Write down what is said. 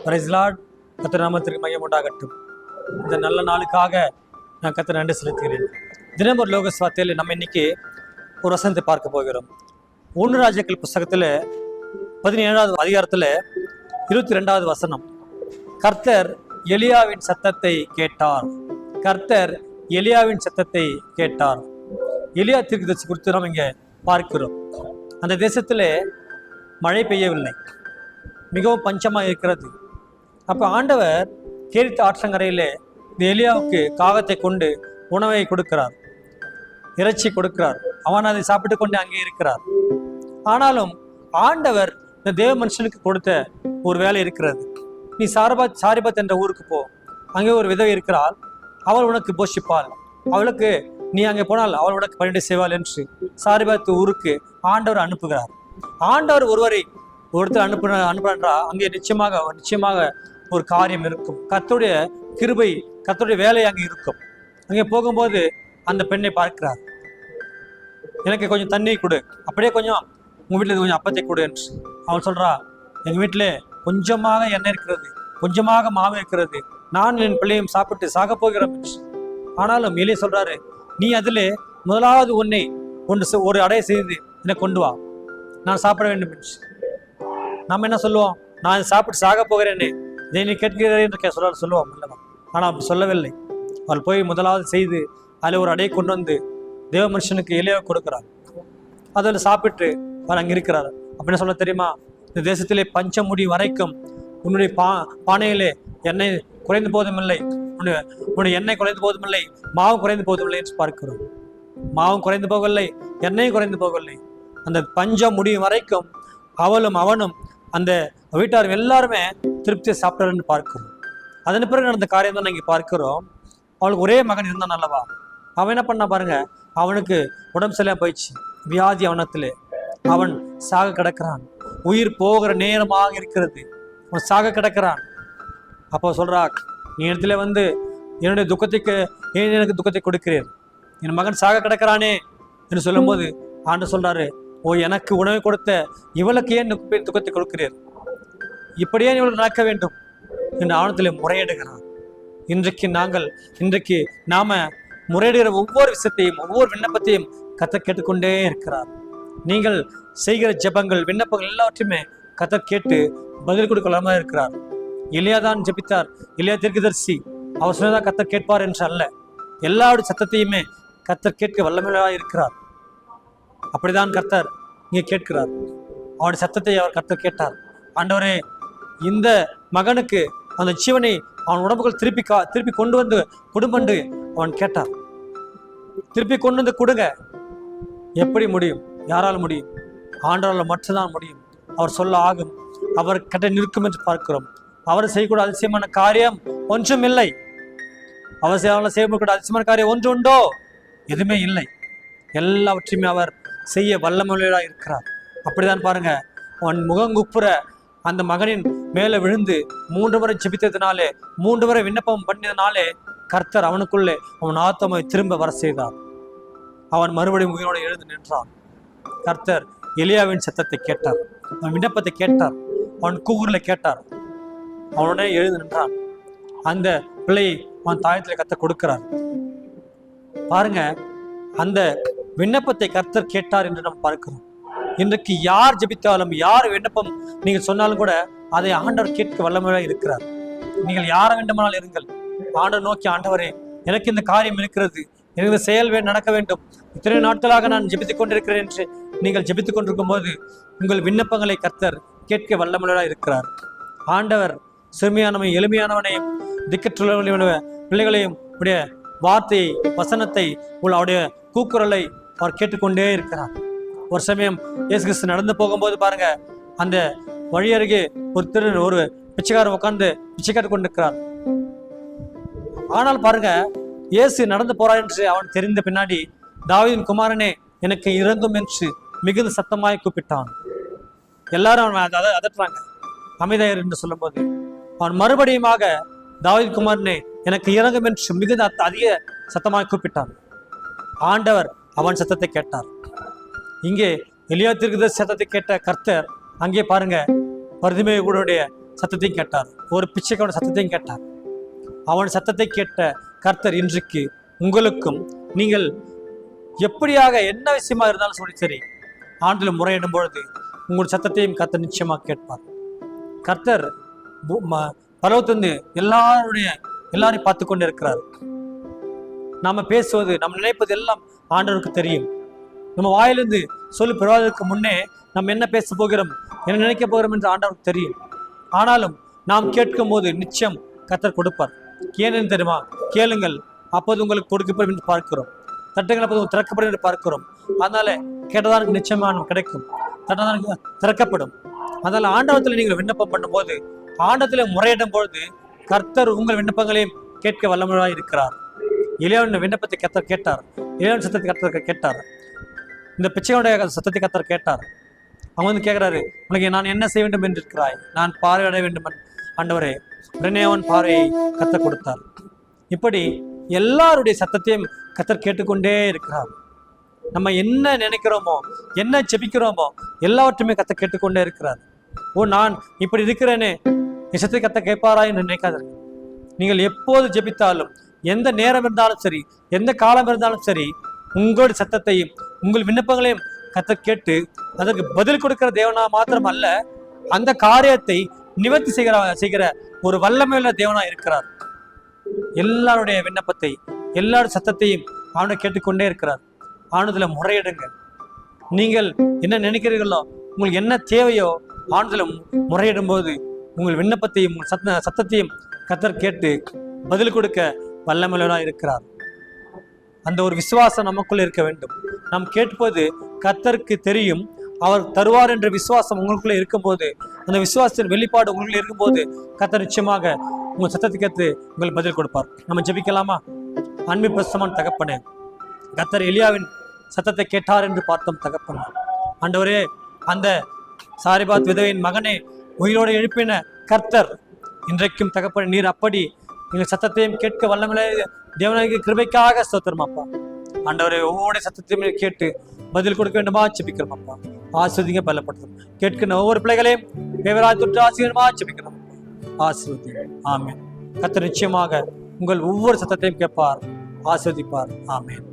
Price Lord. கர்த்தர் நாமத்திற்கு மகிமை உண்டாகட்டும். இந்த நல்ல நாளுக்காக நான் கர்த்தர் நன்றி செலுத்துகிறேன். தினம் ஒரு லோக சுவார்த்தையில் நம்ம இன்னைக்கு ஒரு வசனத்தை பார்க்க போகிறோம். 1 ராஜாக்கள் புஸ்தகத்தில் 17வது அதிகாரத்தில் 22வது வசனம். கர்த்தர் எலியாவின் சத்தத்தை கேட்டார். கர்த்தர் எலியாவின் சத்தத்தை கேட்டார். எலியா தீர்க்கதரிசி குறித்து நாம் இங்கே பார்க்கிறோம். அந்த தேசத்தில் மழை பெய்யவில்லை, மிகவும் பஞ்சமாக இருக்கிறது. அப்போ ஆண்டவர் கேரித் ஆற்றங்கரையில் இந்த எலியாவுக்கு காகத்தை கொண்டு உணவை கொடுக்கிறார், இறைச்சி கொடுக்கிறார். அவன் அதை சாப்பிட்டு கொண்டு அங்கே இருக்கிறார். ஆனாலும் ஆண்டவர் இந்த தேவ மனுஷனுக்கு கொடுத்த ஒரு வேலை இருக்கிறது. நீ சாரிபாத் என்ற ஊருக்கு போ, அங்கே ஒரு விதவை இருக்கிறாள், அவள் உனக்கு போஷிப்பாள், அவளுக்கு நீ அங்கே போனால் அவள் உனக்கு பணிவிடை செய்வாள் என்று சாரிபாத் ஊருக்கு ஆண்டவர் அனுப்புகிறார். ஆண்டவர் ஒருத்தர் அனுப்புறா அங்கே நிச்சயமாக ஒரு காரியம் இருக்கும். கர்த்தருடைய கிருபை, கர்த்தருடைய வேலை அங்கே இருக்கும். அங்கே போகும்போது அந்த பெண்ணை பார்க்கிறார். எனக்கு கொஞ்சம் தண்ணி கொடு, அப்படியே கொஞ்சம் உங்கள் வீட்டில் கொஞ்சம் அப்பத்தை கொடு என்று அவள் சொல்றா. எங்கள் வீட்டில் கொஞ்சமாக எண்ணெய் இருக்கிறது, கொஞ்சமாக மாவு இருக்கிறது, நான் என் பிள்ளையும் சாப்பிட்டு சாக போகிறோம் என்று. ஆனாலும் எலியா சொல்றாரு, நீ அதில் முதலாவது ஒரு அடைய செய்து என்னை கொண்டு வா, நான் சாப்பிட வேண்டும் என்று. நம்ம என்ன சொல்லுவோம்? நான் சாப்பிட்டு சாக போகிறேனே, இதை நீ கேட்கிறேன் என்று சொல்லுவோம் அல்லவா? ஆனால் அப்படி சொல்லவில்லை. அவள் போய் முதலாவது செய்து அதில் ஒரு அடையை கொண்டு வந்து தேவ மனுஷனுக்கு எலியாவை கொடுக்கிறார். அதில் சாப்பிட்டு அவர் அங்கே இருக்கிறார். அப்படின்னு சொல்ல தெரியுமா? இந்த தேசத்திலே பஞ்சம் முடி வரைக்கும் உன்னுடைய பானையிலே எண்ணெய் குறைந்து போதுமில்லை, உன்னுடைய எண்ணெய் குறைந்து போதுமில்லை, மாவு குறைந்து போதுமில்லை என்று பார்க்கிறோம். மாவும் குறைந்து போகவில்லை, எண்ணெயும் குறைந்து போகவில்லை. அந்த பஞ்சம் முடியும் வரைக்கும் அவளும் அவனும் அந்த வீட்டாரும் எல்லாருமே திருப்தியை சாப்பிட்டாருன்னு பார்க்கிறோம். அதன் பிறகு நடந்த காரியம் தான் இங்கே பார்க்கிறோம். அவளுக்கு ஒரே மகன் இருந்தான் அல்லவா? அவன் என்ன பண்ணா பாருங்க, அவனுக்கு உடம்பு சரியா போயிடுச்சு, வியாதி அவனத்திலே, அவன் சாக கிடக்கிறான். உயிர் போகிற நேரமாக இருக்கிறது, அவன் சாக கிடக்கிறான். அப்போ சொல்றா, நீ இடத்துல வந்து என்னுடைய துக்கத்துக்கு ஏன் எனக்கு துக்கத்தை கொடுக்கிறேன், என் மகன் சாக கிடக்கிறானே என்று சொல்லும்போது ஆண்டு சொல்றாரு, ஓ எனக்கு உணவை கொடுத்த இவளுக்கு ஏன் துக்கத்தை கொடுக்கிறீர், இப்படியே இவளுக்கு நடக்க வேண்டும் என்று ஆணத்தில் முறையிடுகிறான். இன்றைக்கு நாம முறையிடுகிற ஒவ்வொரு விஷயத்தையும், ஒவ்வொரு விண்ணப்பத்தையும் கர்த்தர் கேட்டுக்கொண்டே இருக்கிறார். நீங்கள் செய்கிற ஜெபங்கள், விண்ணப்பங்கள் எல்லாவற்றையுமே கர்த்தர் கேட்டு பதில் கொடுக்கலாம இருக்கிறார். எலியா தான் ஜெபித்தார், எலியா தீர்க்கதரிசி. அவர் சொன்னதான் கர்த்தர் கேட்பார் என்று அல்ல, எல்லாருடைய சத்தத்தையுமே கர்த்தர் கேட்க வல்லமையாக இருக்கிறார். அப்படிதான் கர்த்தர் இங்கே கேட்கிறார். அவனுடைய சத்தத்தை அவர் கர்த்தர் கேட்டார். ஆண்டவரே, இந்த மகனுக்கு அந்த ஜீவனை அவன் உடம்புகள் திருப்பி கொண்டு வந்து கொடுமண்டு அவன் கேட்டான். திருப்பி கொண்டு வந்து கொடுங்க. எப்படி முடியும்? யாரால் முடியும்? ஆண்டவரால் மட்டும்தான் முடியும். அவர் சொல்ல ஆகும், அவர் கட்ட நிற்கும் என்று பார்க்கிறோம். அவர் செய்யக்கூடிய அதிசயமான காரியம் ஒன்றும் இல்லை. அவர் செய்யக்கூடிய அதிசயமான காரியம் ஒன்று உண்டோ? எதுவுமே இல்லை. எல்லாவற்றையுமே அவர் செய்ய வல்லமையாக இருக்கிறார். அப்படிதான் பாருங்க, அவன் முகங்குப்புற அந்த மகனின் மேலே விழுந்து 3 முறை ஜெபித்ததினாலே, 3 முறை விண்ணப்பம் பண்ணியதனாலே கர்த்தர் அவனுக்குள்ளே அவன் ஆத்மாவை திரும்ப வர செய்தார். அவன் மறுபடியும் உயிரோடு எழுந்து நின்றான். கர்த்தர் எலியாவின் சத்தத்தை கேட்டார், அவன் விண்ணப்பத்தை கேட்டார், அவன் கூகுரில் கேட்டார். அவனுடனே எழுந்து நின்றான். அந்த பிள்ளையை அவன் தாயத்தில் கர்த்தர் கொடுக்கிறார். பாருங்க, அந்த விண்ணப்பத்தை கர்த்தர் கேட்டார் என்று நாம் பார்க்கிறோம். இன்றைக்கு யார் ஜெபித்தாலும், யார் விண்ணப்பம் நீங்கள் சொன்னாலும் கூட அதை ஆண்டவர் கேட்க வல்லமையாக இருக்கிறார். நீங்கள் யார வேண்டுமானால் இருங்கள், ஆண்டவர் நோக்கி, ஆண்டவரே எனக்கு இந்த காரியம் இருக்கிறது, எனக்கு இந்த செயல் நடக்க வேண்டும், இத்தனை நாட்களாக நான் ஜெபித்துக் கொண்டிருக்கிறேன் என்று நீங்கள் ஜெபித்துக் கொண்டிருக்கும் போது உங்கள் விண்ணப்பங்களை கர்த்தர் கேட்க வல்லமையாக இருக்கிறார். ஆண்டவர் சிறுமியானவன் எளிமையானவனையும் திக்கற்றுள்ள பிள்ளைகளையும் உடைய வார்த்தையை, வசனத்தை, அவருடைய கூக்குரலை அவர் கேட்டுக்கொண்டே இருக்கிறார். ஒரு சமயம் இயேசு கிறிஸ்து நடந்து போகும்போது பாருங்க, அந்த வழி அருகே ஒரு பிச்சைக்காரர் உட்கார்ந்து பிச்சை கேட்டு கொண்டிருக்கிறார். ஆனால் பாருங்க, இயேசு நடந்து போறார் என்று அவன் தெரிந்த பின்னாடி, தாவீதின் குமாரனே எனக்கு இறங்கும் என்று மிகுந்த சத்தமாய் கூப்பிட்டான். எல்லாரும் அவன் அதட்டுறாங்க, அமைதியார் என்று சொல்லும் போது அவன் மறுபடியுமாக தாவீதின் குமாரனே எனக்கு இறங்கும் என்று மிகுந்த அதிக சத்தமாய் கூப்பிட்டான். ஆண்டவர் அவன் சத்தத்தை கேட்டார். இங்கே எலியா தீர்க்கதரிசி சத்தத்தை கேட்ட கர்த்தர் அங்கே பாருங்க, பர்திமேயுடைய சத்தத்தையும் கேட்டார், ஒரு பிச்சைக்காரனுடைய சத்தத்தையும் கேட்டார். அவன் சத்தத்தை கேட்ட கர்த்தர் இன்றைக்கு உங்களுக்கும் நீங்கள் எப்படியாக என்ன விஷயமா இருந்தாலும் சரி ஆண்டில் முறையிடும் பொழுது உங்களுடைய சத்தத்தையும் கர்த்தர் நிச்சயமாக கேட்பார். கர்த்தர் பரவத்திலிருந்து எல்லாரையும் பார்த்து கொண்டு இருக்கிறார். நாம பேசுவது, நம்ம நினைப்பது எல்லாம் ஆண்டவருக்கு தெரியும். நம்ம வாயிலிருந்து சொல்லி பெறுவதற்கு முன்னே நம்ம என்ன பேச போகிறோம், என்ன நினைக்க போகிறோம் என்று ஆண்டவருக்கு தெரியும். ஆனாலும் நாம் கேட்கும் போது நிச்சயம் கர்த்தர் கொடுப்பார். ஏனென்னு தெரியுமா? கேளுங்கள் அப்போது உங்களுக்கு கொடுக்கப்படும் என்று பார்க்கிறோம், தட்டுங்கள் அப்போது திறக்கப்படும் என்று பார்க்கிறோம். அதனால கேட்டதானுக்கு நிச்சயமாக கிடைக்கும், தட்டதானுக்கு திறக்கப்படும். அதனால ஆண்டவத்தில் நீங்கள் விண்ணப்பம் பண்ணும்போது, ஆண்டத்தில் முறையிடும் பொழுது கர்த்தர் உங்கள் விண்ணப்பங்களையும் கேட்க வல்லமையாக இருக்கிறார். எலியாவின் விண்ணப்பத்தை கர்த்தர் கேட்டார், எலியாவின் சத்தத்தை கர்த்தர் கேட்டார், இந்த பிச்சையோடைய சத்தத்தை கர்த்தர் கேட்டார். அவங்க வந்து கேட்கிறாரு, உனக்கு நான் என்ன செய்ய வேண்டும் என்று இருக்கிறாய்? நான் பார்வையிட வேண்டும் ஆண்டவரே. உடனே அவன் பார்வையை கர்த்தர் கொடுத்தார். இப்படி எல்லாருடைய சத்தத்தையும் கர்த்தர் கேட்டுக்கொண்டே இருக்கிறார். நம்ம என்ன நினைக்கிறோமோ, என்ன ஜெபிக்கிறோமோ எல்லாவற்றையுமே கர்த்தர் கேட்டுக்கொண்டே இருக்கிறார். நான் இப்படி இருக்கிறேனே, என் சத்தத்தை கர்த்தர் கேட்பாரா என்று நினைக்காதீர்கள். நீங்கள் எப்போது ஜெபித்தாலும், எந்த நேரம் இருந்தாலும் சரி, எந்த காலம் இருந்தாலும் சரி, உங்களுடைய சத்தத்தையும் உங்கள் விண்ணப்பங்களையும் கர்த்தர் கேட்டு அதற்கு பதில் கொடுக்கிற தேவனா மாத்திரம் அல்ல, அந்த காரியத்தை நிவர்த்தி செய்கிற ஒரு வல்லமையுள்ள தேவனா இருக்கிறார். எல்லாருடைய விண்ணப்பத்தை, எல்லாருடைய சத்தத்தையும் அவனை கேட்டுக்கொண்டே இருக்கிறார். ஆனதுல முறையிடுங்க. நீங்கள் என்ன நினைக்கிறீர்களோ, உங்களுக்கு என்ன தேவையோ ஆனதுல முறையிடும் போது உங்கள் விண்ணப்பத்தையும் சத்தத்தையும் கர்த்தர் கேட்டு பதில் கொடுக்க வல்லமையுள்ளவனா இருக்கிறார். அந்த ஒரு விசுவாசம் நமக்குள்ள இருக்க வேண்டும். நாம் கேட்பது கர்த்தருக்கு தெரியும், அவர் தருவார் என்ற விசுவாசம் உங்களுக்குள்ள இருக்கும்போது, அந்த விசுவாசத்தின் வெளிப்பாடு உங்களுக்குள்ள இருக்கும்போது கர்த்தர் நிச்சயமாக உங்கள் சத்தத்தை கேட்டு உங்களுக்கு பதில் கொடுப்பார். நம்ம ஜெபிக்கலாமா? அன்பின் பிரசமான தகப்பனே, கர்த்தர் எலியாவின் சத்தத்தை கேட்டார் என்று பார்த்தோம் தகப்பனே. ஆண்டவரே, அந்த சாரிபாத் விதவையின் மகனை உயிரோடு எழுப்பின கர்த்தர் இன்றைக்கும் தகப்பனே, நீர் அப்படி எங்கள் சத்தத்தையும் கேட்க வல்லமையிலே தேவனாகிய கிருபைக்காக ஸ்தோத்திரம் அப்பா. ஆண்டவரே, ஒவ்வொரு சத்தத்தையும் கேட்டு பதில் கொடுக்க வேண்டுமா ஜெபிக்கிறோம் அப்பா. ஆசீர்வதிங்க, பலப்படுத்தும். கேட்கிற ஒவ்வொரு பிள்ளைகளையும் தேவராய் தொற்று ஆசீர்வாதமா ஜெபிக்கிறோம். ஆசீர்வதி. ஆமென். கர்த்தர் நிச்சயமாக உங்கள் ஒவ்வொரு சத்தத்தையும் கேட்பார், ஆசீர்வதிப்பார். ஆமென்.